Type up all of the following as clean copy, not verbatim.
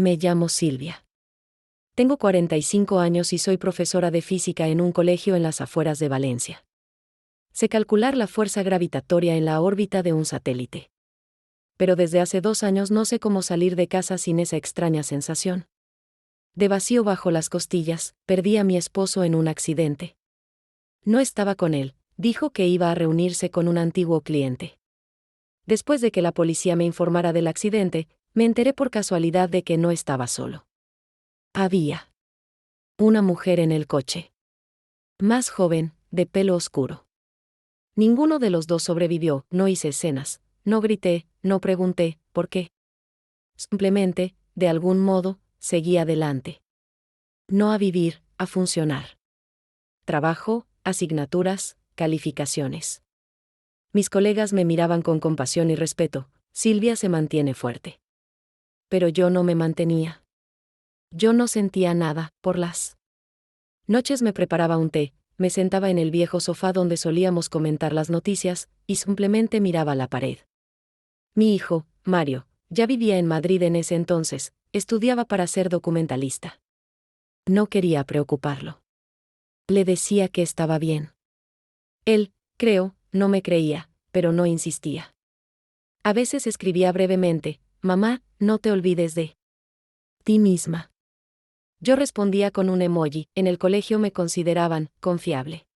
Me llamo Silvia. Tengo 45 años y soy profesora de física en un colegio en las afueras de Valencia. Sé calcular la fuerza gravitatoria en la órbita de un satélite. Pero desde hace 2 años no sé cómo salir de casa sin esa extraña sensación de vacío bajo las costillas. Perdí a mi esposo en un accidente. No estaba con él, dijo que iba a reunirse con un antiguo cliente. Después de que la policía me informara del accidente, me enteré por casualidad de que no estaba solo. Había una mujer en el coche. Más joven, de pelo oscuro. Ninguno de los dos sobrevivió. No hice escenas, no grité, no pregunté por qué. Simplemente, de algún modo, seguí adelante. No a vivir, a funcionar. Trabajo, asignaturas, calificaciones. Mis colegas me miraban con compasión y respeto. Silvia se mantiene fuerte. Pero yo no me mantenía. Yo no sentía nada. Por las noches me preparaba un té, me sentaba en el viejo sofá donde solíamos comentar las noticias, y simplemente miraba la pared. Mi hijo, Mario, ya vivía en Madrid en ese entonces, estudiaba para ser documentalista. No quería preocuparlo. Le decía que estaba bien. Él, creo, no me creía, pero no insistía. A veces escribía brevemente: mamá, no te olvides de ti misma. Yo respondía con un emoji. En el colegio me consideraban confiable.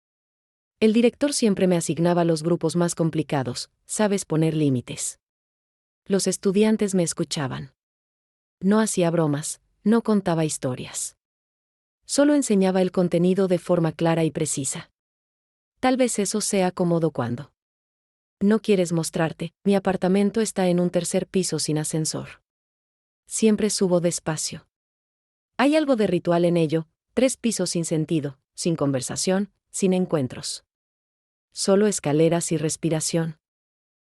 El director siempre me asignaba los grupos más complicados. Sabes poner límites. Los estudiantes me escuchaban. No hacía bromas, no contaba historias. Solo enseñaba el contenido de forma clara y precisa. Tal vez eso sea cómodo cuando no quieres mostrarte. Mi apartamento está en un 3er piso sin ascensor. Siempre subo despacio. Hay algo de ritual en ello. 3 pisos sin sentido, sin conversación, sin encuentros. Solo escaleras y respiración.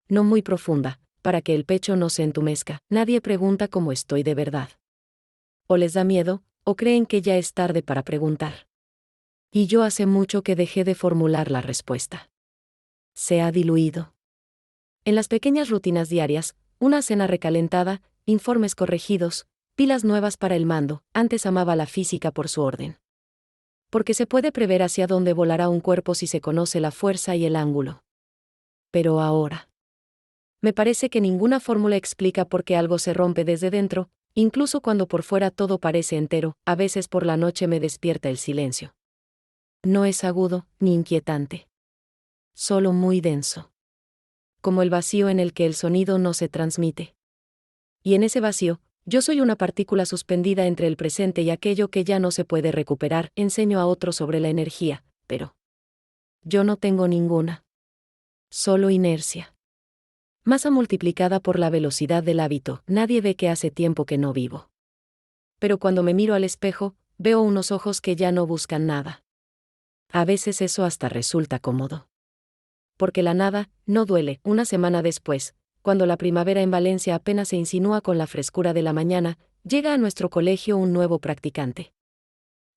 No muy profunda, para que el pecho no se entumezca. Nadie pregunta cómo estoy de verdad. O les da miedo, o creen que ya es tarde para preguntar. Y yo hace mucho que dejé de formular la respuesta. Se ha diluido. En las pequeñas rutinas diarias, una cena recalentada, informes corregidos, pilas nuevas para el mando. Antes amaba la física por su orden. Porque se puede prever hacia dónde volará un cuerpo si se conoce la fuerza y el ángulo. Pero ahora me parece que ninguna fórmula explica por qué algo se rompe desde dentro, incluso cuando por fuera todo parece entero. A veces por la noche me despierta el silencio. No es agudo, ni inquietante. Solo muy denso. Como el vacío en el que el sonido no se transmite. Y en ese vacío, yo soy una partícula suspendida entre el presente y aquello que ya no se puede recuperar. Enseño a otros sobre la energía, pero yo no tengo ninguna. Solo inercia. Masa multiplicada por la velocidad del hábito. Nadie ve que hace tiempo que no vivo. Pero cuando me miro al espejo, veo unos ojos que ya no buscan nada. A veces eso hasta resulta cómodo. Porque la nada no duele. Una semana después, cuando la primavera en Valencia apenas se insinúa con la frescura de la mañana, llega a nuestro colegio un nuevo practicante.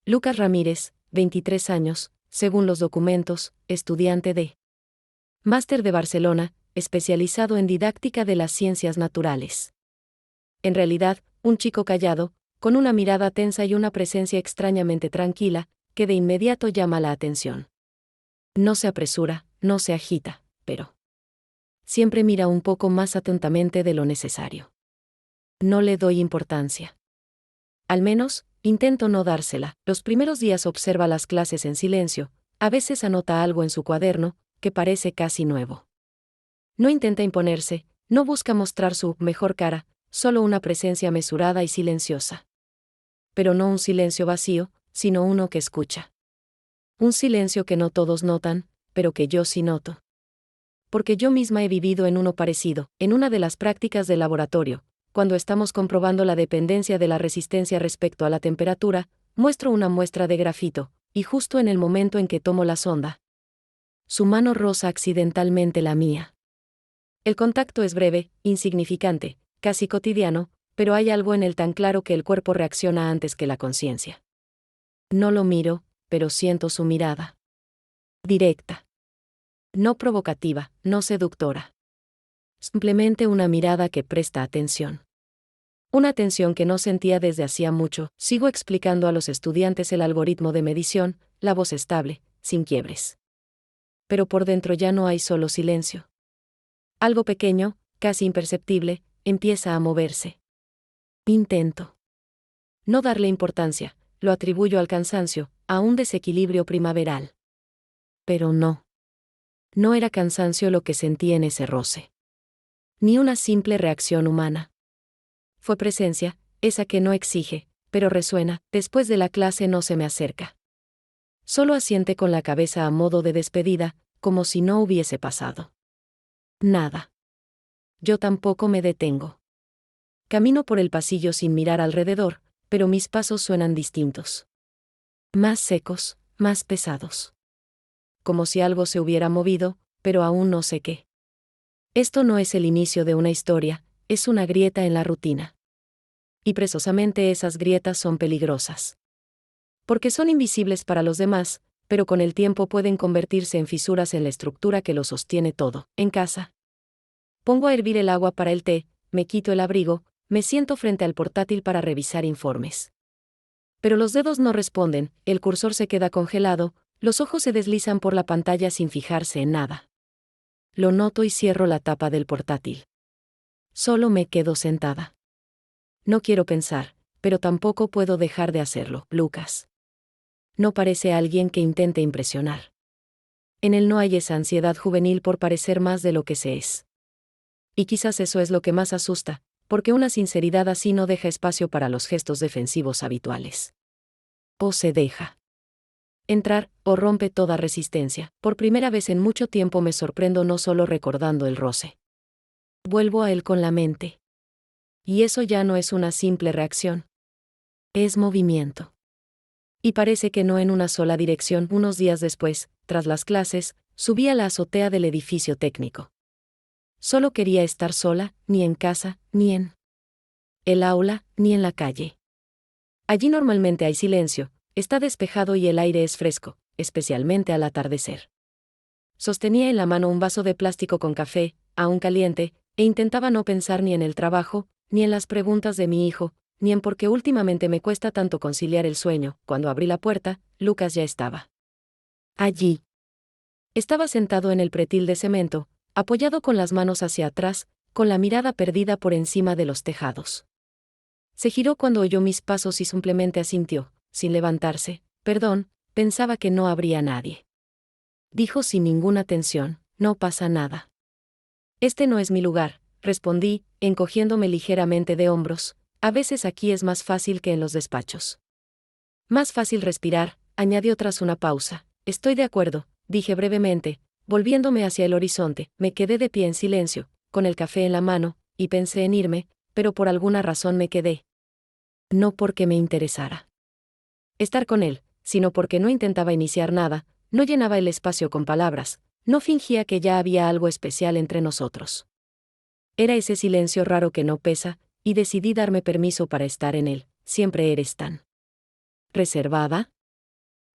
Lucas Ramírez, 23 años, según los documentos, estudiante de Máster de Barcelona, especializado en didáctica de las ciencias naturales. En realidad, un chico callado, con una mirada tensa y una presencia extrañamente tranquila, que de inmediato llama la atención. No se apresura, no se agita, pero siempre mira un poco más atentamente de lo necesario. No le doy importancia. Al menos, intento no dársela. Los primeros días observa las clases en silencio, a veces anota algo en su cuaderno, que parece casi nuevo. No intenta imponerse, no busca mostrar su mejor cara, solo una presencia mesurada y silenciosa. Pero no un silencio vacío, sino uno que escucha. Un silencio que no todos notan, pero que yo sí noto. Porque yo misma he vivido en uno parecido. En una de las prácticas de laboratorio, cuando estamos comprobando la dependencia de la resistencia respecto a la temperatura, muestro una muestra de grafito, y justo en el momento en que tomo la sonda, su mano roza accidentalmente la mía. El contacto es breve, insignificante, casi cotidiano, pero hay algo en él tan claro que el cuerpo reacciona antes que la conciencia. No lo miro, pero siento su mirada. Directa. No provocativa, no seductora. Simplemente una mirada que presta atención. Una tensión que no sentía desde hacía mucho. Sigo explicando a los estudiantes el algoritmo de medición, la voz estable, sin quiebres. Pero por dentro ya no hay solo silencio. Algo pequeño, casi imperceptible, empieza a moverse. Intento no darle importancia, lo atribuyo al cansancio, a un desequilibrio primaveral. Pero no. No era cansancio lo que sentí en ese roce. Ni una simple reacción humana. Fue presencia, esa que no exige, pero resuena. Después de la clase no se me acerca. Solo asiente con la cabeza a modo de despedida, como si no hubiese pasado nada. Yo tampoco me detengo. Camino por el pasillo sin mirar alrededor, pero mis pasos suenan distintos. Más secos, más pesados. Como si algo se hubiera movido, pero aún no sé qué. Esto no es el inicio de una historia, es una grieta en la rutina. Y precisamente esas grietas son peligrosas. Porque son invisibles para los demás, pero con el tiempo pueden convertirse en fisuras en la estructura que lo sostiene todo. En casa. Pongo a hervir el agua para el té, me quito el abrigo, me siento frente al portátil para revisar informes. Pero los dedos no responden, el cursor se queda congelado, los ojos se deslizan por la pantalla sin fijarse en nada. Lo noto y cierro la tapa del portátil. Solo me quedo sentada. No quiero pensar, pero tampoco puedo dejar de hacerlo. Lucas. No parece alguien que intente impresionar. En él no hay esa ansiedad juvenil por parecer más de lo que se es. Y quizás eso es lo que más asusta, porque una sinceridad así no deja espacio para los gestos defensivos habituales. O se deja entrar, o rompe toda resistencia. Por primera vez en mucho tiempo me sorprendo no solo recordando el roce. Vuelvo a él con la mente. Y eso ya no es una simple reacción. Es movimiento. Y parece que no en una sola dirección. Unos días después, tras las clases, subí a la azotea del edificio técnico. Solo quería estar sola, ni en casa, ni en el aula, ni en la calle. Allí normalmente hay silencio, está despejado y el aire es fresco, especialmente al atardecer. Sostenía en la mano un vaso de plástico con café, aún caliente, e intentaba no pensar ni en el trabajo, ni en las preguntas de mi hijo, ni en por qué últimamente me cuesta tanto conciliar el sueño. Cuando abrí la puerta, Lucas ya estaba allí. Estaba sentado en el pretil de cemento, apoyado con las manos hacia atrás, con la mirada perdida por encima de los tejados. Se giró cuando oyó mis pasos y simplemente asintió, sin levantarse. Perdón, pensaba que no habría nadie. Dijo sin ninguna tensión, no pasa nada. Este no es mi lugar, respondí, encogiéndome ligeramente de hombros. A veces aquí es más fácil que en los despachos. Más fácil respirar, añadió tras una pausa. Estoy de acuerdo, dije brevemente, volviéndome hacia el horizonte. Me quedé de pie en silencio, con el café en la mano, y pensé en irme, pero por alguna razón me quedé. No porque me interesara estar con él, sino porque no intentaba iniciar nada, no llenaba el espacio con palabras, no fingía que ya había algo especial entre nosotros. Era ese silencio raro que no pesa, y decidí darme permiso para estar en él. ¿Siempre eres tan reservada?,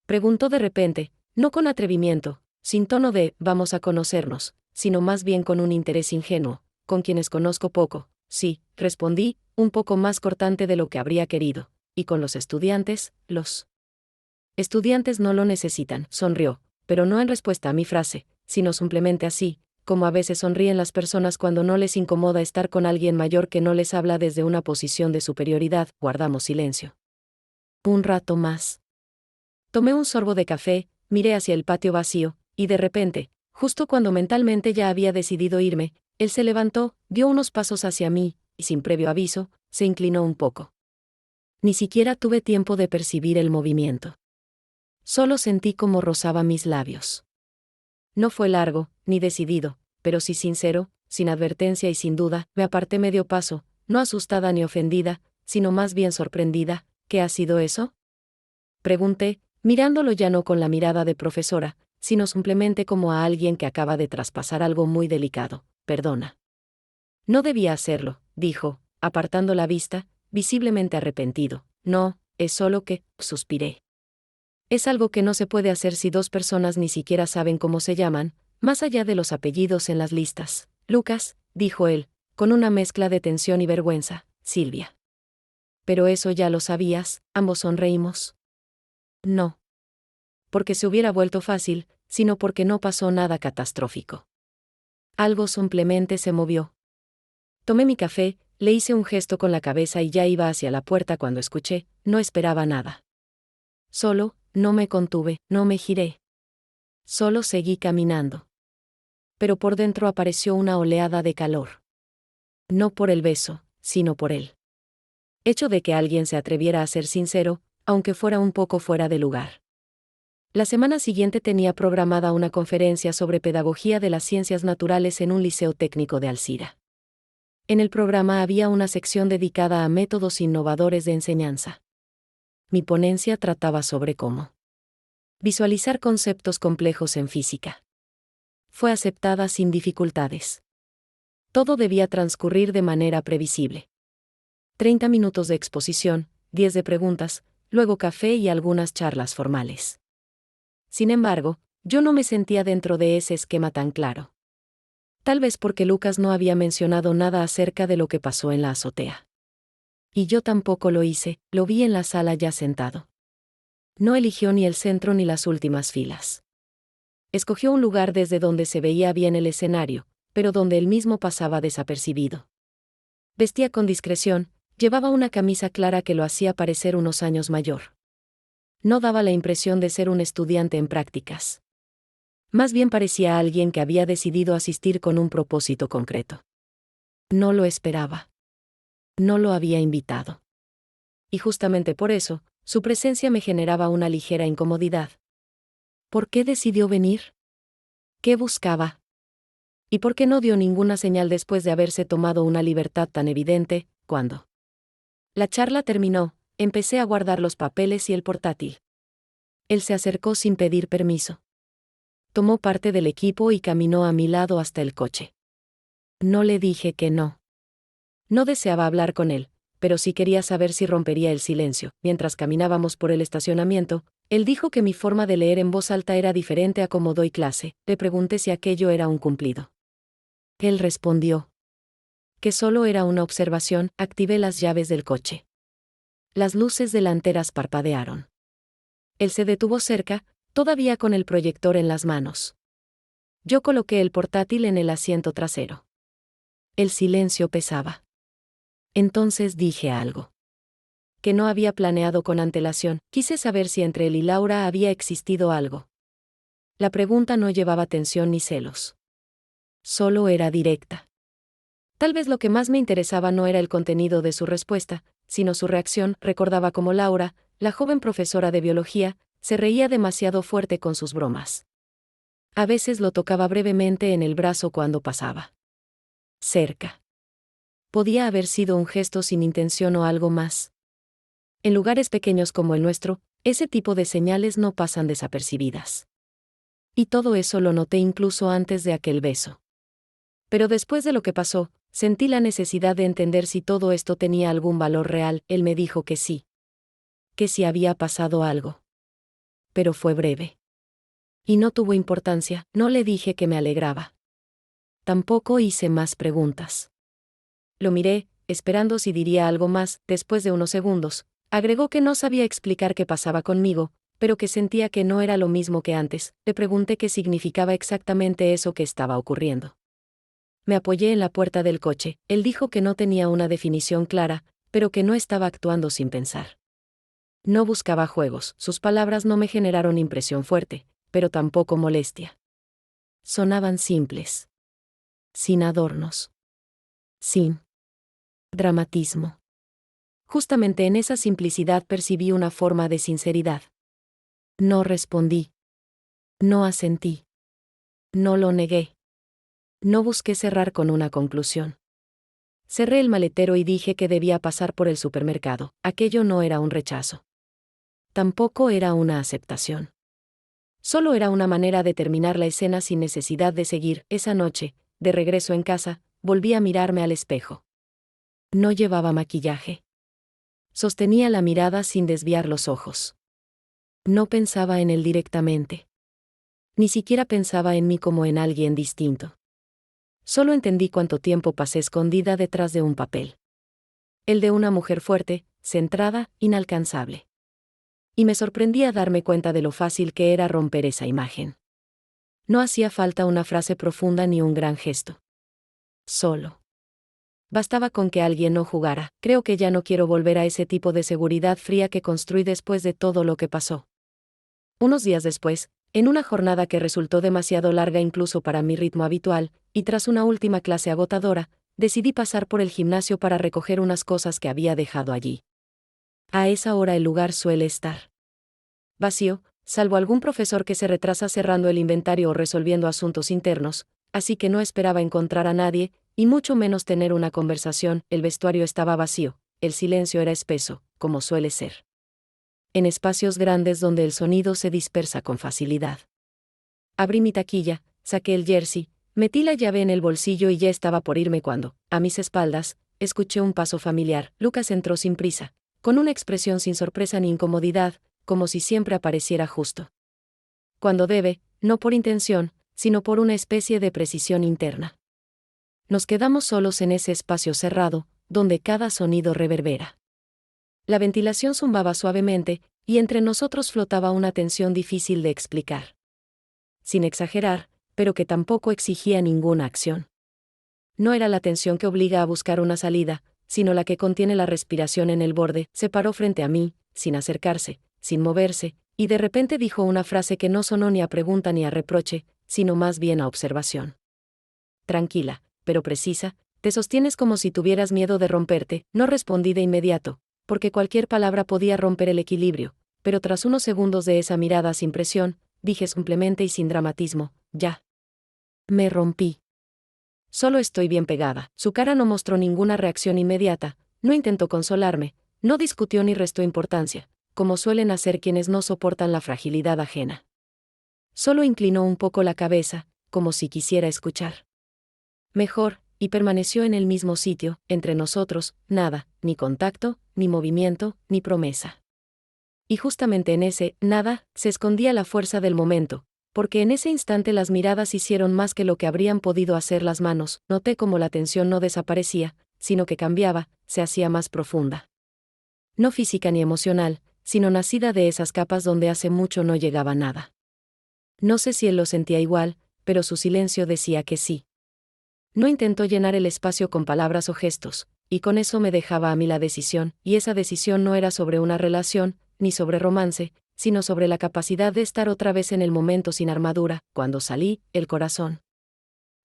preguntó de repente, no con atrevimiento, sin tono de «vamos a conocernos», sino más bien con un interés ingenuo. «Con quienes conozco poco». «Sí», respondí, un poco más cortante de lo que habría querido. «Y con los estudiantes, los estudiantes no lo necesitan», sonrió, pero no en respuesta a mi frase, sino simplemente así, como a veces sonríen las personas cuando no les incomoda estar con alguien mayor que no les habla desde una posición de superioridad. Guardamos silencio. Un rato más. Tomé un sorbo de café, miré hacia el patio vacío, y de repente, justo cuando mentalmente ya había decidido irme, él se levantó, dio unos pasos hacia mí, y sin previo aviso, se inclinó un poco. Ni siquiera tuve tiempo de percibir el movimiento. Solo sentí cómo rozaba mis labios. No fue largo, ni decidido, pero sí sincero, sin advertencia y sin duda. Me aparté medio paso, no asustada ni ofendida, sino más bien sorprendida. ¿Qué ha sido eso?, pregunté, mirándolo ya no con la mirada de profesora, sino simplemente como a alguien que acaba de traspasar algo muy delicado. Perdona. No debía hacerlo, dijo, apartando la vista, visiblemente arrepentido. No, es solo que, suspiré. Es algo que no se puede hacer si dos personas ni siquiera saben cómo se llaman, más allá de los apellidos en las listas. Lucas, dijo él, con una mezcla de tensión y vergüenza. Silvia. Pero eso ya lo sabías, ambos sonreímos. No. Porque se hubiera vuelto fácil, sino porque no pasó nada catastrófico. Algo simplemente se movió. Tomé mi café, le hice un gesto con la cabeza y ya iba hacia la puerta cuando escuché, no esperaba nada. Solo, no me contuve, no me giré. Solo seguí caminando. Pero por dentro apareció una oleada de calor. No por el beso, sino por él. Hecho de que alguien se atreviera a ser sincero, aunque fuera un poco fuera de lugar. La semana siguiente tenía programada una conferencia sobre pedagogía de las ciencias naturales en un liceo técnico de Alcira. En el programa había una sección dedicada a métodos innovadores de enseñanza. Mi ponencia trataba sobre cómo visualizar conceptos complejos en física. Fue aceptada sin dificultades. Todo debía transcurrir de manera previsible. 30 minutos de exposición, 10 de preguntas, luego café y algunas charlas formales. Sin embargo, yo no me sentía dentro de ese esquema tan claro. Tal vez porque Lucas no había mencionado nada acerca de lo que pasó en la azotea. Y yo tampoco lo hice, lo vi en la sala ya sentado. No eligió ni el centro ni las últimas filas. Escogió un lugar desde donde se veía bien el escenario, pero donde él mismo pasaba desapercibido. Vestía con discreción, llevaba una camisa clara que lo hacía parecer unos años mayor. No daba la impresión de ser un estudiante en prácticas. Más bien parecía alguien que había decidido asistir con un propósito concreto. No lo esperaba. No lo había invitado. Y justamente por eso, su presencia me generaba una ligera incomodidad. ¿Por qué decidió venir? ¿Qué buscaba? ¿Y por qué no dio ninguna señal después de haberse tomado una libertad tan evidente, cuando la charla terminó, empecé a guardar los papeles y el portátil. Él se acercó sin pedir permiso. Tomó parte del equipo y caminó a mi lado hasta el coche. No le dije que no. No deseaba hablar con él, pero sí quería saber si rompería el silencio. Mientras caminábamos por el estacionamiento, él dijo que mi forma de leer en voz alta era diferente a como doy clase. Le pregunté si aquello era un cumplido. Él respondió que solo era una observación. Activé las llaves del coche. Las luces delanteras parpadearon. Él se detuvo cerca, todavía con el proyector en las manos. Yo coloqué el portátil en el asiento trasero. El silencio pesaba. Entonces dije algo que no había planeado con antelación. Quise saber si entre él y Laura había existido algo. La pregunta no llevaba tensión ni celos. Solo era directa. Tal vez lo que más me interesaba no era el contenido de su respuesta, sino su reacción. Recordaba cómo Laura, la joven profesora de biología, se reía demasiado fuerte con sus bromas. A veces lo tocaba brevemente en el brazo cuando pasaba cerca. Podía haber sido un gesto sin intención o algo más. En lugares pequeños como el nuestro, ese tipo de señales no pasan desapercibidas. Y todo eso lo noté incluso antes de aquel beso. Pero después de lo que pasó, sentí la necesidad de entender si todo esto tenía algún valor real. Él me dijo que sí. Que sí había pasado algo. Pero fue breve. Y no tuvo importancia. No le dije que me alegraba. Tampoco hice más preguntas. Lo miré, esperando si diría algo más. Después de unos segundos, agregó que no sabía explicar qué pasaba conmigo, pero que sentía que no era lo mismo que antes. Le pregunté qué significaba exactamente eso que estaba ocurriendo. Me apoyé en la puerta del coche. Él dijo que no tenía una definición clara, pero que no estaba actuando sin pensar. No buscaba juegos. Sus palabras no me generaron impresión fuerte, pero tampoco molestia. Sonaban simples. Sin adornos. Sin dramatismo. Justamente en esa simplicidad percibí una forma de sinceridad. No respondí. No asentí. No lo negué. No busqué cerrar con una conclusión. Cerré el maletero y dije que debía pasar por el supermercado. Aquello no era un rechazo. Tampoco era una aceptación. Solo era una manera de terminar la escena sin necesidad de seguir. Esa noche, de regreso en casa, volví a mirarme al espejo. No llevaba maquillaje. Sostenía la mirada sin desviar los ojos. No pensaba en él directamente. Ni siquiera pensaba en mí como en alguien distinto. Solo entendí cuánto tiempo pasé escondida detrás de un papel. El de una mujer fuerte, centrada, inalcanzable. Y me sorprendía darme cuenta de lo fácil que era romper esa imagen. No hacía falta una frase profunda ni un gran gesto. Solo bastaba con que alguien no jugara. Creo que ya no quiero volver a ese tipo de seguridad fría que construí después de todo lo que pasó. Unos días después, en una jornada que resultó demasiado larga incluso para mi ritmo habitual, y tras una última clase agotadora, decidí pasar por el gimnasio para recoger unas cosas que había dejado allí. A esa hora el lugar suele estar vacío, salvo algún profesor que se retrasa cerrando el inventario o resolviendo asuntos internos, así que no esperaba encontrar a nadie, y mucho menos tener una conversación. El vestuario estaba vacío, el silencio era espeso, como suele ser en espacios grandes donde el sonido se dispersa con facilidad. Abrí mi taquilla, saqué el jersey, metí la llave en el bolsillo y ya estaba por irme cuando, a mis espaldas, escuché un paso familiar. Lucas entró sin prisa, con una expresión sin sorpresa ni incomodidad, como si siempre apareciera justo cuando debe, no por intención, sino por una especie de precisión interna. Nos quedamos solos en ese espacio cerrado, donde cada sonido reverbera. La ventilación zumbaba suavemente, y entre nosotros flotaba una tensión difícil de explicar. Sin exagerar, pero que tampoco exigía ninguna acción. No era la tensión que obliga a buscar una salida, sino la que contiene la respiración en el borde. Se paró frente a mí, sin acercarse, sin moverse, y de repente dijo una frase que no sonó ni a pregunta ni a reproche, sino más bien a observación. Tranquila, pero precisa, te sostienes como si tuvieras miedo de romperte. No respondí de inmediato, porque cualquier palabra podía romper el equilibrio, pero tras unos segundos de esa mirada sin presión, dije simplemente y sin dramatismo, ya. Me rompí. Solo estoy bien pegada. Su cara no mostró ninguna reacción inmediata, no intentó consolarme, no discutió ni restó importancia, como suelen hacer quienes no soportan la fragilidad ajena. Solo inclinó un poco la cabeza, como si quisiera escuchar mejor, y permaneció en el mismo sitio. Entre nosotros, nada, ni contacto, ni movimiento, ni promesa. Y justamente en ese nada se escondía la fuerza del momento, porque en ese instante las miradas hicieron más que lo que habrían podido hacer las manos. Noté cómo la tensión no desaparecía, sino que cambiaba, se hacía más profunda. No física ni emocional, sino nacida de esas capas donde hace mucho no llegaba nada. No sé si él lo sentía igual, pero su silencio decía que sí. No intentó llenar el espacio con palabras o gestos, y con eso me dejaba a mí la decisión, y esa decisión no era sobre una relación, ni sobre romance, sino sobre la capacidad de estar otra vez en el momento sin armadura. Cuando salí, el corazón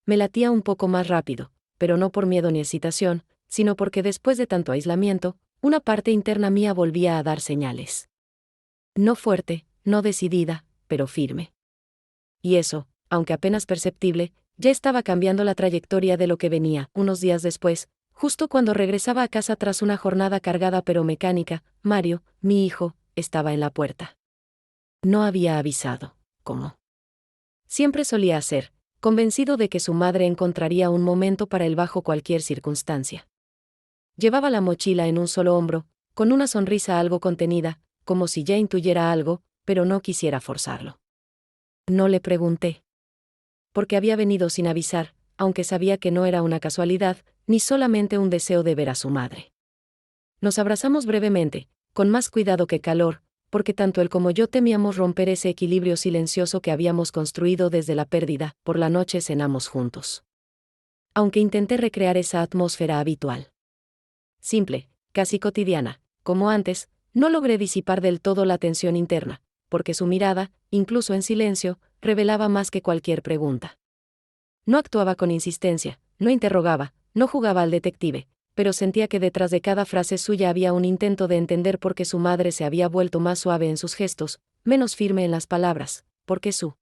me latía un poco más rápido, pero no por miedo ni excitación, sino porque después de tanto aislamiento, una parte interna mía volvía a dar señales. No fuerte, no decidida, pero firme. Y eso, aunque apenas perceptible, ya estaba cambiando la trayectoria de lo que venía. Unos días después, justo cuando regresaba a casa tras una jornada cargada pero mecánica, Mario, mi hijo, estaba en la puerta. No había avisado, como siempre solía hacer, convencido de que su madre encontraría un momento para él bajo cualquier circunstancia. Llevaba la mochila en un solo hombro, con una sonrisa algo contenida, como si ya intuyera algo, pero no quisiera forzarlo. No le pregunté porque había venido sin avisar, aunque sabía que no era una casualidad, ni solamente un deseo de ver a su madre. Nos abrazamos brevemente, con más cuidado que calor, porque tanto él como yo temíamos romper ese equilibrio silencioso que habíamos construido desde la pérdida. Por la noche cenamos juntos. Aunque intenté recrear esa atmósfera habitual. Simple, casi cotidiana, como antes, no logré disipar del todo la tensión interna, porque su mirada, incluso en silencio, revelaba más que cualquier pregunta. No actuaba con insistencia, no interrogaba, no jugaba al detective, pero sentía que detrás de cada frase suya había un intento de entender por qué su madre se había vuelto más suave en sus gestos, menos firme en las palabras, porque su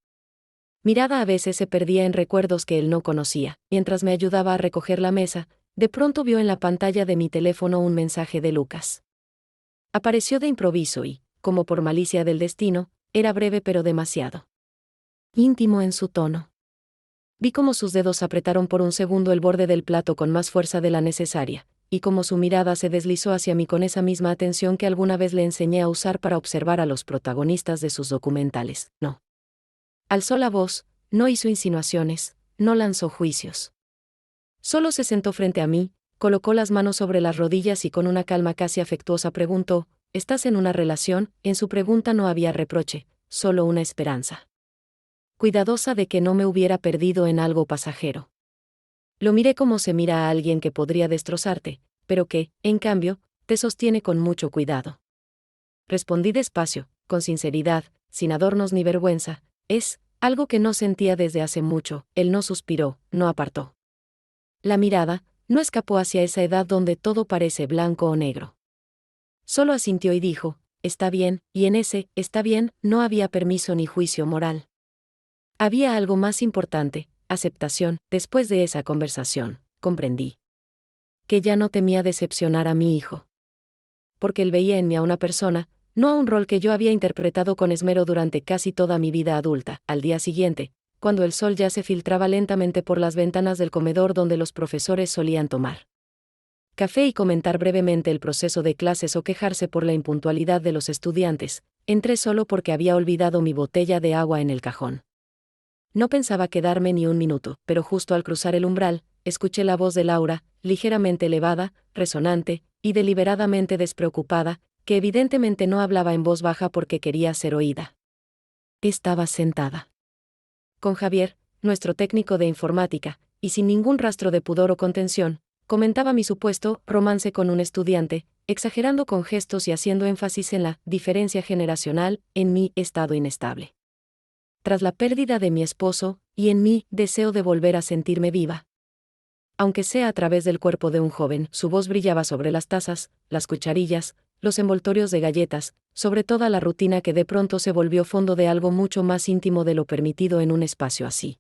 mirada a veces se perdía en recuerdos que él no conocía. Mientras me ayudaba a recoger la mesa, de pronto vio en la pantalla de mi teléfono un mensaje de Lucas. Apareció de improviso y, como por malicia del destino, era breve pero demasiado íntimo en su tono. Vi cómo sus dedos apretaron por un segundo el borde del plato con más fuerza de la necesaria, y cómo su mirada se deslizó hacia mí con esa misma atención que alguna vez le enseñé a usar para observar a los protagonistas de sus documentales. No. Alzó la voz, no hizo insinuaciones, no lanzó juicios. Solo se sentó frente a mí, colocó las manos sobre las rodillas y con una calma casi afectuosa preguntó: ¿estás en una relación? En su pregunta no había reproche, solo una esperanza. Cuidadosa de que no me hubiera perdido en algo pasajero. Lo miré como se mira a alguien que podría destrozarte, pero que, en cambio, te sostiene con mucho cuidado. Respondí despacio, con sinceridad, sin adornos ni vergüenza: es algo que no sentía desde hace mucho. Él no suspiró, no apartó la mirada, no escapó hacia esa edad donde todo parece blanco o negro. Solo asintió y dijo: está bien, y en ese está bien no había permiso ni juicio moral. Había algo más importante: aceptación. Después de esa conversación, comprendí que ya no temía decepcionar a mi hijo. Porque él veía en mí a una persona, no a un rol que yo había interpretado con esmero durante casi toda mi vida adulta. Al día siguiente, cuando el sol ya se filtraba lentamente por las ventanas del comedor donde los profesores solían tomar café y comentar brevemente el proceso de clases o quejarse por la impuntualidad de los estudiantes, entré solo porque había olvidado mi botella de agua en el cajón. No pensaba quedarme ni un minuto, pero justo al cruzar el umbral, escuché la voz de Laura, ligeramente elevada, resonante, y deliberadamente despreocupada, que evidentemente no hablaba en voz baja porque quería ser oída. Estaba sentada con Javier, nuestro técnico de informática, y sin ningún rastro de pudor o contención, comentaba mi supuesto romance con un estudiante, exagerando con gestos y haciendo énfasis en la diferencia generacional, en mi estado inestable. Tras la pérdida de mi esposo, y en mi deseo de volver a sentirme viva. Aunque sea a través del cuerpo de un joven, su voz brillaba sobre las tazas, las cucharillas, los envoltorios de galletas, sobre toda la rutina que de pronto se volvió fondo de algo mucho más íntimo de lo permitido en un espacio así.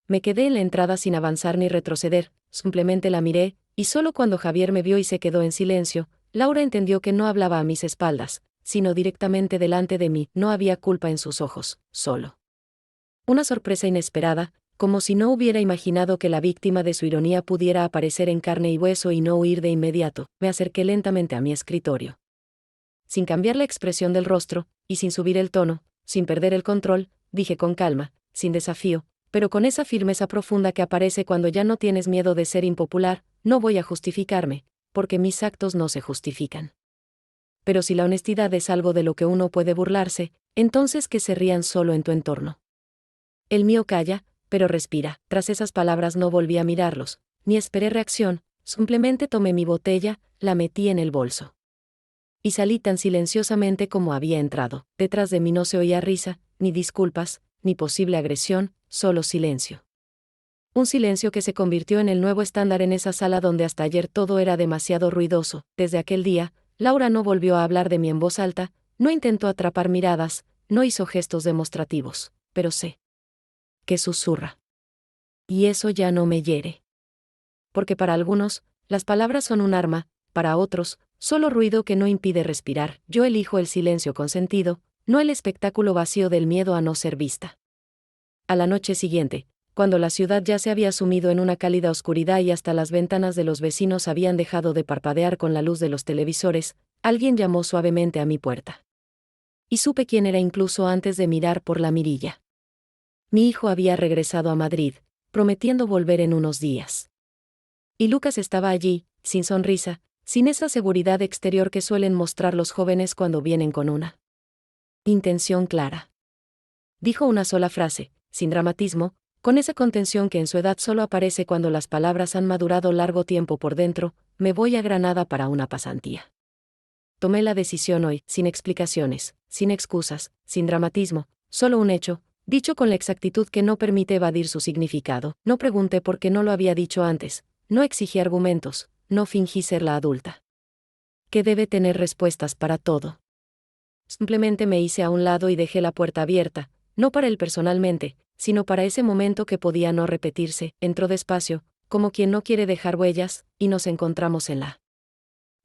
Me quedé en la entrada sin avanzar ni retroceder, simplemente la miré, y solo cuando Javier me vio y se quedó en silencio, Laura entendió que no hablaba a mis espaldas, sino directamente delante de mí. No había culpa en sus ojos, solo una sorpresa inesperada, como si no hubiera imaginado que la víctima de su ironía pudiera aparecer en carne y hueso y no huir de inmediato. Me acerqué lentamente a mi escritorio. Sin cambiar la expresión del rostro, y sin subir el tono, sin perder el control, dije con calma, sin desafío, pero con esa firmeza profunda que aparece cuando ya no tienes miedo de ser impopular: no voy a justificarme, porque mis actos no se justifican. Pero si la honestidad es algo de lo que uno puede burlarse, entonces que se rían solo en tu entorno. El mío calla, pero respira. Tras esas palabras no volví a mirarlos, ni esperé reacción, simplemente tomé mi botella, la metí en el bolso. Y salí tan silenciosamente como había entrado. Detrás de mí no se oía risa, ni disculpas, ni posible agresión, solo silencio. Un silencio que se convirtió en el nuevo estándar en esa sala donde hasta ayer todo era demasiado ruidoso. Desde aquel día, Laura no volvió a hablar de mí en voz alta, no intentó atrapar miradas, no hizo gestos demostrativos, pero sé que susurra. Y eso ya no me hiere. Porque para algunos, las palabras son un arma, para otros, solo ruido que no impide respirar. Yo elijo el silencio con sentido, no el espectáculo vacío del miedo a no ser vista. A la noche siguiente, cuando la ciudad ya se había sumido en una cálida oscuridad y hasta las ventanas de los vecinos habían dejado de parpadear con la luz de los televisores, alguien llamó suavemente a mi puerta. Y supe quién era incluso antes de mirar por la mirilla. Mi hijo había regresado a Madrid, prometiendo volver en unos días. Y Lucas estaba allí, sin sonrisa, sin esa seguridad exterior que suelen mostrar los jóvenes cuando vienen con una intención clara. Dijo una sola frase, sin dramatismo, con esa contención que en su edad solo aparece cuando las palabras han madurado largo tiempo por dentro: me voy a Granada para una pasantía. Tomé la decisión hoy, sin explicaciones, sin excusas, sin dramatismo, solo un hecho, dicho con la exactitud que no permite evadir su significado. No pregunté por qué no lo había dicho antes, no exigí argumentos, no fingí ser la adulta que debe tener respuestas para todo. Simplemente me hice a un lado y dejé la puerta abierta, no para él personalmente, sino para ese momento que podía no repetirse. Entró despacio, como quien no quiere dejar huellas, y nos encontramos en la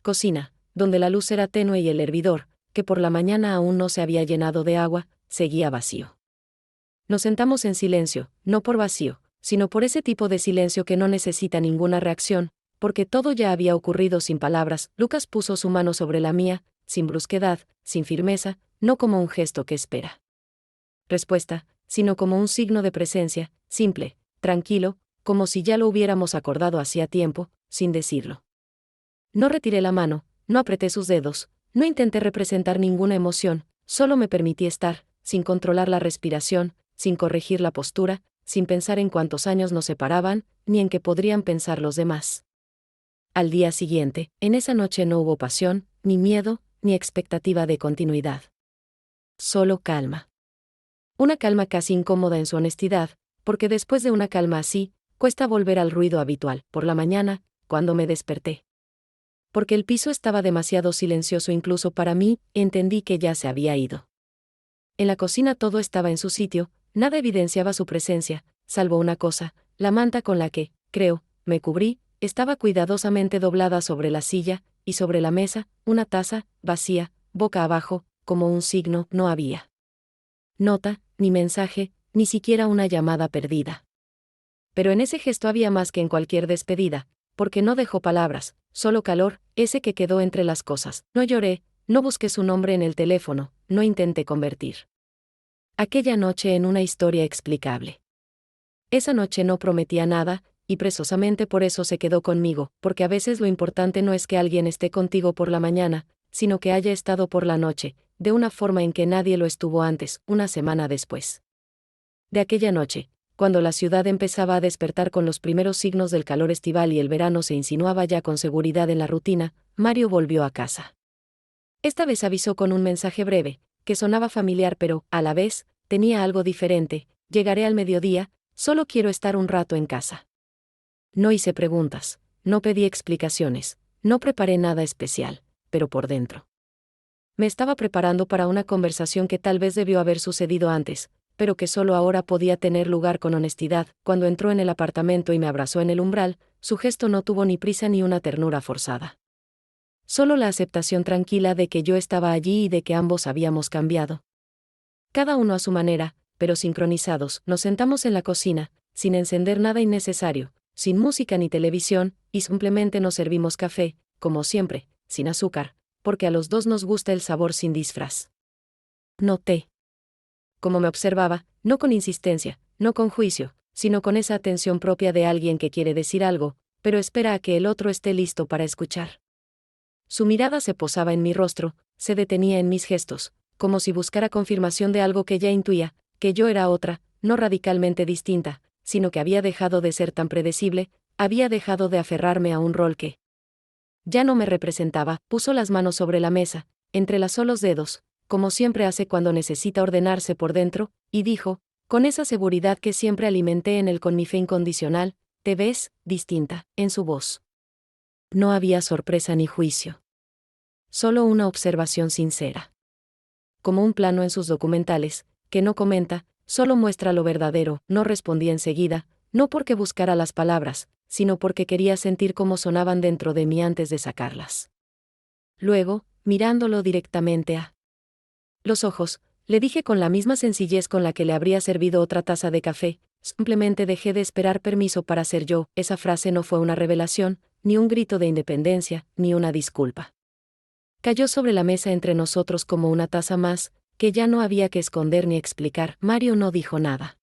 cocina, donde la luz era tenue y el hervidor, que por la mañana aún no se había llenado de agua, seguía vacío. Nos sentamos en silencio, no por vacío, sino por ese tipo de silencio que no necesita ninguna reacción, porque todo ya había ocurrido sin palabras. Lucas puso su mano sobre la mía, sin brusquedad, sin firmeza, no como un gesto que espera respuesta, sino como un signo de presencia, simple, tranquilo, como si ya lo hubiéramos acordado hacía tiempo. sin decirlo. No retiré la mano, no apreté sus dedos, no intenté representar ninguna emoción, solo me permití estar, sin controlar la respiración, sin corregir la postura, sin pensar en cuántos años nos separaban, ni en qué podrían pensar los demás. Al día siguiente, en esa noche no hubo pasión, ni miedo, ni expectativa de continuidad. Solo calma. Una calma casi incómoda en su honestidad, porque después de una calma así, cuesta volver al ruido habitual. Por la mañana, cuando me desperté, porque el piso estaba demasiado silencioso incluso para mí, entendí que ya se había ido. En la cocina todo estaba en su sitio, nada evidenciaba su presencia, salvo una cosa, la manta con la que, creo, me cubrí, estaba cuidadosamente doblada sobre la silla, y sobre la mesa, una taza, vacía, boca abajo, como un signo, no había nota, ni mensaje, ni siquiera una llamada perdida. Pero en ese gesto había más que en cualquier despedida, porque no dejó palabras, solo calor, ese que quedó entre las cosas. No lloré, no busqué su nombre en el teléfono, no intenté convertir aquella noche en una historia explicable. Esa noche no prometía nada, y precisamente por eso se quedó conmigo, porque a veces lo importante no es que alguien esté contigo por la mañana, sino que haya estado por la noche, de una forma en que nadie lo estuvo antes, una semana después de aquella noche, cuando la ciudad empezaba a despertar con los primeros signos del calor estival y el verano se insinuaba ya con seguridad en la rutina, Mario volvió a casa. Esta vez avisó con un mensaje breve, que sonaba familiar pero, a la vez, tenía algo diferente: llegaré al mediodía, solo quiero estar un rato en casa. No hice preguntas, no pedí explicaciones, no preparé nada especial, pero por dentro me estaba preparando para una conversación que tal vez debió haber sucedido antes, pero que solo ahora podía tener lugar con honestidad. Cuando entró en el apartamento y me abrazó en el umbral, su gesto no tuvo ni prisa ni una ternura forzada. Solo la aceptación tranquila de que yo estaba allí y de que ambos habíamos cambiado. Cada uno a su manera, pero sincronizados, nos sentamos en la cocina, sin encender nada innecesario, sin música ni televisión, y simplemente nos servimos café, como siempre, sin azúcar, porque a los dos nos gusta el sabor sin disfraz. Noté como me observaba, no con insistencia, no con juicio, sino con esa atención propia de alguien que quiere decir algo, pero espera a que el otro esté listo para escuchar. Su mirada se posaba en mi rostro, se detenía en mis gestos, como si buscara confirmación de algo que ya intuía, que yo era otra, no radicalmente distinta, sino que había dejado de ser tan predecible, había dejado de aferrarme a un rol que ya no me representaba. Puso las manos sobre la mesa, entrelazó los dedos, como siempre hace cuando necesita ordenarse por dentro, y dijo, con esa seguridad que siempre alimenté en él con mi fe incondicional: te ves distinta, en su voz. No había sorpresa ni juicio. Solo una observación sincera. Como un plano en sus documentales, que no comenta, solo muestra lo verdadero. No respondí enseguida, no porque buscara las palabras, sino porque quería sentir cómo sonaban dentro de mí antes de sacarlas. Luego, mirándolo directamente a los ojos, le dije con la misma sencillez con la que le habría servido otra taza de café: simplemente dejé de esperar permiso para ser yo. Esa frase no fue una revelación, ni un grito de independencia, ni una disculpa. Cayó sobre la mesa entre nosotros como una taza más, que ya no había que esconder ni explicar. Mario no dijo nada.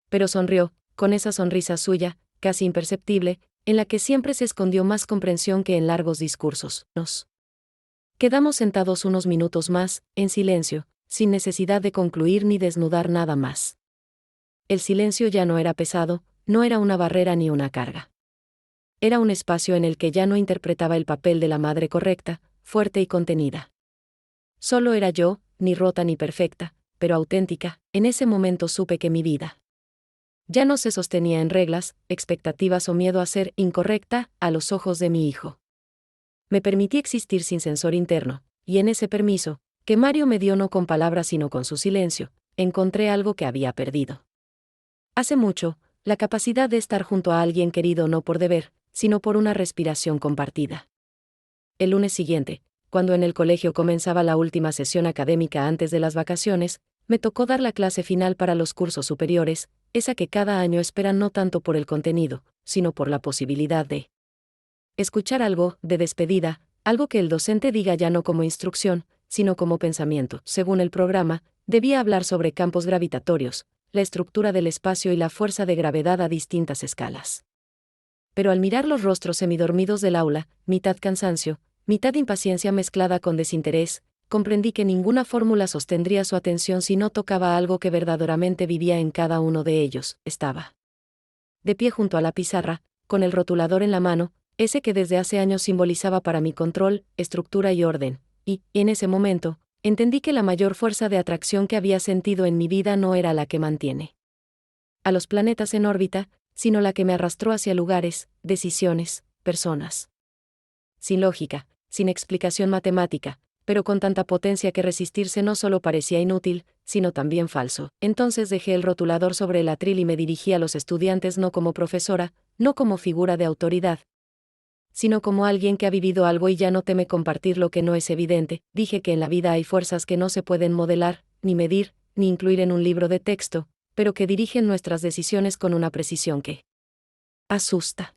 Pero sonrió, con esa sonrisa suya, casi imperceptible, en la que siempre se escondió más comprensión que en largos discursos. Nos quedamos sentados unos minutos más, en silencio, sin necesidad de concluir ni desnudar nada más. El silencio ya no era pesado, no era una barrera ni una carga. Era un espacio en el que ya no interpretaba el papel de la madre correcta, fuerte y contenida. Solo era yo, ni rota ni perfecta, pero auténtica. En ese momento supe que mi vida ya no se sostenía en reglas, expectativas o miedo a ser incorrecta a los ojos de mi hijo. Me permití existir sin censor interno, y en ese permiso, que Mario me dio no con palabras sino con su silencio, encontré algo que había perdido hace mucho: la capacidad de estar junto a alguien querido no por deber, sino por una respiración compartida. El lunes siguiente, cuando en el colegio comenzaba la última sesión académica antes de las vacaciones, me tocó dar la clase final para los cursos superiores, esa que cada año esperan no tanto por el contenido, sino por la posibilidad de escuchar algo de despedida, algo que el docente diga ya no como instrucción, sino como pensamiento. Según el programa, debía hablar sobre campos gravitatorios, la estructura del espacio y la fuerza de gravedad a distintas escalas. Pero al mirar los rostros semidormidos del aula, mitad cansancio, mitad impaciencia mezclada con desinterés, comprendí que ninguna fórmula sostendría su atención si no tocaba algo que verdaderamente vivía en cada uno de ellos. Estaba de pie junto a la pizarra, con el rotulador en la mano, ese que desde hace años simbolizaba para mí control, estructura y orden, y, en ese momento, entendí que la mayor fuerza de atracción que había sentido en mi vida no era la que mantiene a los planetas en órbita, sino la que me arrastró hacia lugares, decisiones, personas. Sin lógica, sin explicación matemática, pero con tanta potencia que resistirse no solo parecía inútil, sino también falso. Entonces dejé el rotulador sobre el atril y me dirigí a los estudiantes no como profesora, no como figura de autoridad, sino como alguien que ha vivido algo y ya no teme compartir lo que no es evidente. Dije que en la vida hay fuerzas que no se pueden modelar, ni medir, ni incluir en un libro de texto, pero que dirigen nuestras decisiones con una precisión que asusta.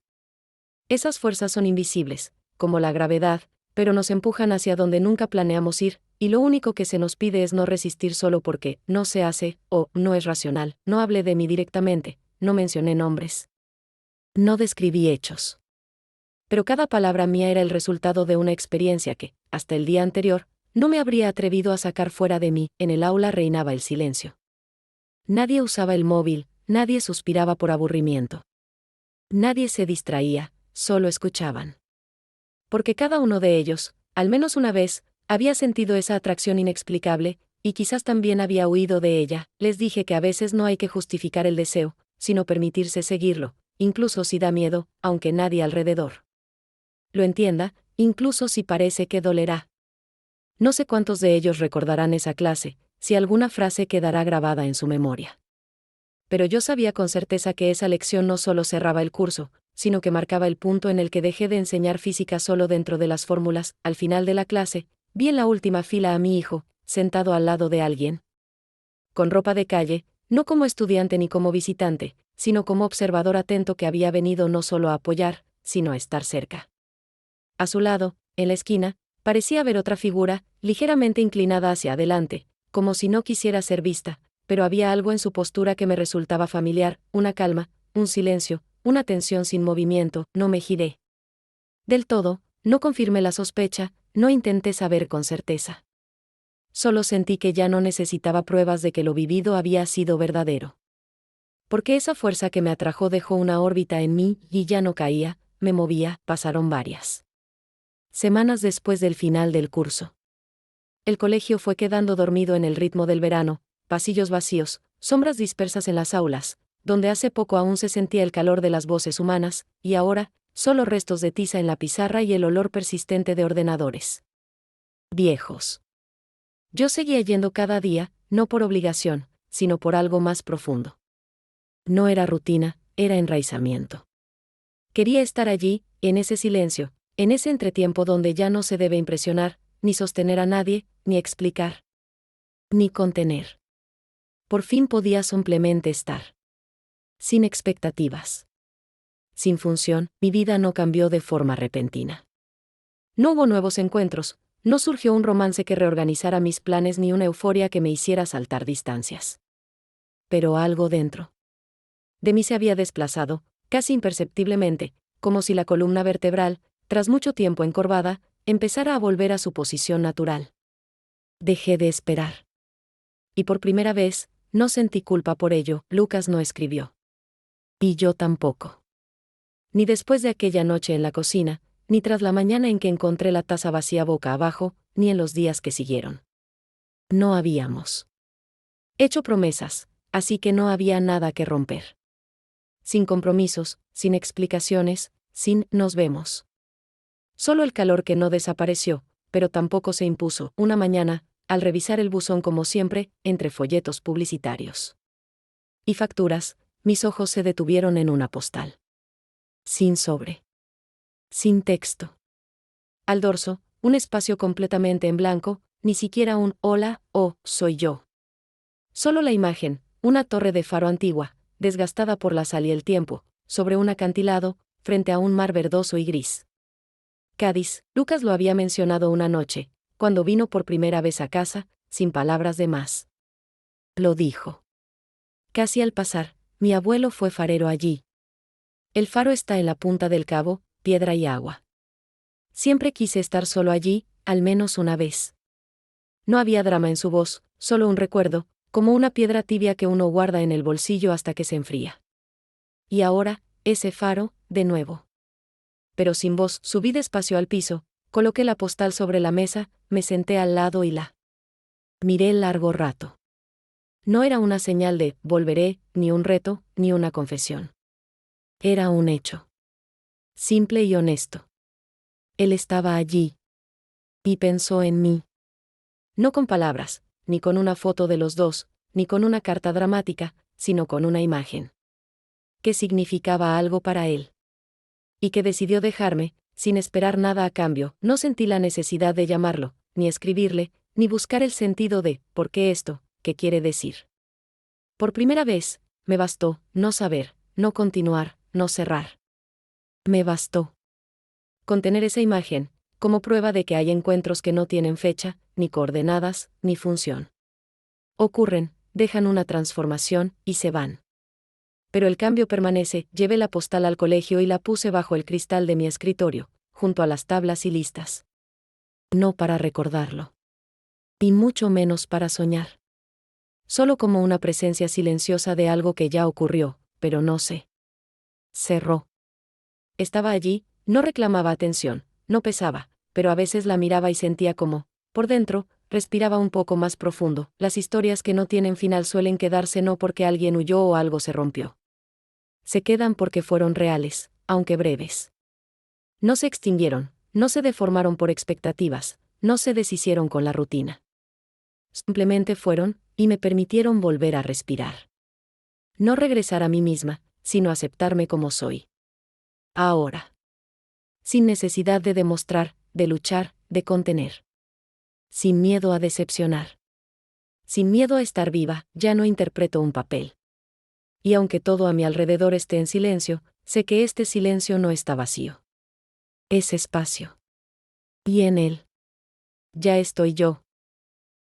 Esas fuerzas son invisibles, como la gravedad, pero nos empujan hacia donde nunca planeamos ir, y lo único que se nos pide es no resistir solo porque no se hace, o no es racional. No hablé de mí directamente, no mencioné nombres. No describí hechos. Pero cada palabra mía era el resultado de una experiencia que, hasta el día anterior, no me habría atrevido a sacar fuera de mí. En el aula reinaba el silencio. Nadie usaba el móvil, nadie suspiraba por aburrimiento. Nadie se distraía, solo escuchaban. Porque cada uno de ellos, al menos una vez, había sentido esa atracción inexplicable, y quizás también había huido de ella. Les dije que a veces no hay que justificar el deseo, sino permitirse seguirlo, incluso si da miedo, aunque nadie alrededor lo entienda, incluso si parece que dolerá. No sé cuántos de ellos recordarán esa clase, si alguna frase quedará grabada en su memoria. Pero yo sabía con certeza que esa lección no solo cerraba el curso, sino que marcaba el punto en el que dejé de enseñar física solo dentro de las fórmulas. Al final de la clase, vi en la última fila a mi hijo, sentado al lado de alguien con ropa de calle, no como estudiante ni como visitante, sino como observador atento que había venido no solo a apoyar, sino a estar cerca. A su lado, en la esquina, parecía ver otra figura, ligeramente inclinada hacia adelante, como si no quisiera ser vista, pero había algo en su postura que me resultaba familiar, una calma, un silencio, una tensión sin movimiento. No me giré del todo, no confirmé la sospecha, no intenté saber con certeza. Solo sentí que ya no necesitaba pruebas de que lo vivido había sido verdadero. Porque esa fuerza que me atrajo dejó una órbita en mí, y ya no caía, me movía. Pasaron varias semanas después del final del curso. El colegio fue quedando dormido en el ritmo del verano, pasillos vacíos, sombras dispersas en las aulas, donde hace poco aún se sentía el calor de las voces humanas, y ahora, solo restos de tiza en la pizarra y el olor persistente de ordenadores viejos. Yo seguía yendo cada día, no por obligación, sino por algo más profundo. No era rutina, era enraizamiento. Quería estar allí, en ese silencio, en ese entretiempo donde ya no se debe impresionar, ni sostener a nadie, ni explicar, ni contener. Por fin podía simplemente estar. Sin expectativas. Sin función, mi vida no cambió de forma repentina. No hubo nuevos encuentros, no surgió un romance que reorganizara mis planes ni una euforia que me hiciera saltar distancias. Pero algo dentro de mí se había desplazado, casi imperceptiblemente, como si la columna vertebral, tras mucho tiempo encorvada, empezara a volver a su posición natural. Dejé de esperar. Y por primera vez, no sentí culpa por ello. Lucas no escribió. Y yo tampoco. Ni después de aquella noche en la cocina, ni tras la mañana en que encontré la taza vacía boca abajo, ni en los días que siguieron. No habíamos hecho promesas, así que no había nada que romper. Sin compromisos, sin explicaciones, sin nos vemos. Solo el calor que no desapareció, pero tampoco se impuso. Una mañana, al revisar el buzón como siempre, entre folletos publicitarios y facturas, mis ojos se detuvieron en una postal. Sin sobre. Sin texto. Al dorso, un espacio completamente en blanco, ni siquiera un hola o soy yo. Solo la imagen, una torre de faro antigua, desgastada por la sal y el tiempo, sobre un acantilado, frente a un mar verdoso y gris. Cádiz. Lucas lo había mencionado una noche, cuando vino por primera vez a casa, sin palabras de más. Lo dijo. Casi al pasar, mi abuelo fue farero allí. El faro está en la punta del cabo, piedra y agua. Siempre quise estar solo allí, al menos una vez. No había drama en su voz, solo un recuerdo, como una piedra tibia que uno guarda en el bolsillo hasta que se enfría. Y ahora, ese faro, de nuevo. Pero sin voz, subí despacio al piso, coloqué la postal sobre la mesa, me senté al lado y la miré largo rato. No era una señal de volveré, ni un reto, ni una confesión. Era un hecho. Simple y honesto. Él estaba allí. Y pensó en mí. No con palabras, ni con una foto de los dos, ni con una carta dramática, sino con una imagen. Que significaba algo para él. Y que decidió dejarme, sin esperar nada a cambio. No sentí la necesidad de llamarlo, ni escribirle, ni buscar el sentido de ¿por qué esto? ¿Qué quiere decir? Por primera vez, me bastó no saber, no continuar, no cerrar. Me bastó contener esa imagen, como prueba de que hay encuentros que no tienen fecha, ni coordenadas, ni función. Ocurren, dejan una transformación, y se van. Pero el cambio permanece. Llevé la postal al colegio y la puse bajo el cristal de mi escritorio, junto a las tablas y listas. No para recordarlo. Y mucho menos para soñar. Solo como una presencia silenciosa de algo que ya ocurrió, pero no sé. Cerró. Estaba allí, no reclamaba atención, no pesaba, pero a veces la miraba y sentía como, por dentro, respiraba un poco más profundo. Las historias que no tienen final suelen quedarse no porque alguien huyó o algo se rompió. Se quedan porque fueron reales, aunque breves. No se extinguieron, no se deformaron por expectativas, no se deshicieron con la rutina. Simplemente fueron, y me permitieron volver a respirar. No regresar a mí misma, sino aceptarme como soy. Ahora. Sin necesidad de demostrar, de luchar, de contener. Sin miedo a decepcionar. Sin miedo a estar viva, ya no interpreto un papel. Y aunque todo a mi alrededor esté en silencio, sé que este silencio no está vacío. Es espacio. Y en él. Ya estoy yo,